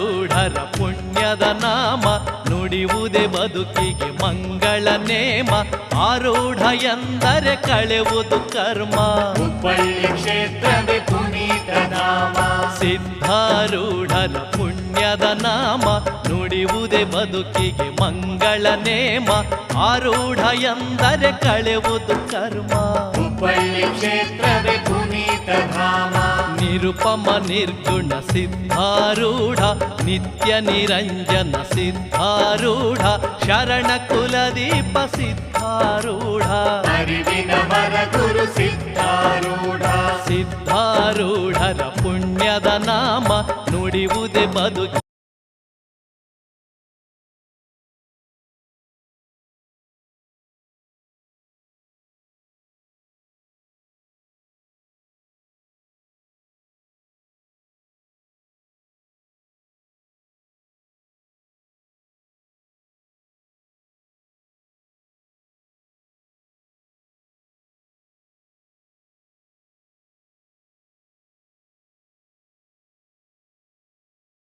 ಸಿದ್ಧಾರೂಢರ ಪುಣ್ಯದ ನಾಮ ನುಡಿಯುವುದೇ ಬದುಕಿಗೆ ಮಂಗಳ ನೇಮ. ಆರೂಢ ಎಂದರೆ ಕಳೆಯುವುದು ಕರ್ಮ. ಹುಬ್ಬಳ್ಳಿ ಕ್ಷೇತ್ರವೇ ಪುನೀತ ಧಾಮ. ಸಿದ್ಧಾರೂಢರ ಪುಣ್ಯದ ನಾಮ ನುಡಿಯುವುದೇ ಬದುಕಿಗೆ ಮಂಗಳ ನೇಮ. ಆರೂಢ ಎಂದರೆ ಕಳೆಯುವುದು ಕರ್ಮ. ಹುಬ್ಬಳ್ಳಿ ಕ್ಷೇತ್ರವೇ ಪುನೀತ ಧಾಮ. ನಿರುಪಮ ನಿರ್ಗುಣ ಸಿದ್ಧಾರೂಢ ನಿತ್ಯ ನಿರಂಜನ ಸಿದ್ಧಾರೂಢ ಶರಣ ಕುಲದೀಪ ಸಿದ್ಧಾರೂಢ. ಅರಿವಿನ ಮರ ಗುರು ಸಿದ್ಧಾರೂಢ. ಸಿದ್ಧಾರೂಢರ ಪುಣ್ಯದ ನಾಮ ನುಡಿಯುವುದೇ ಬದುಕಿ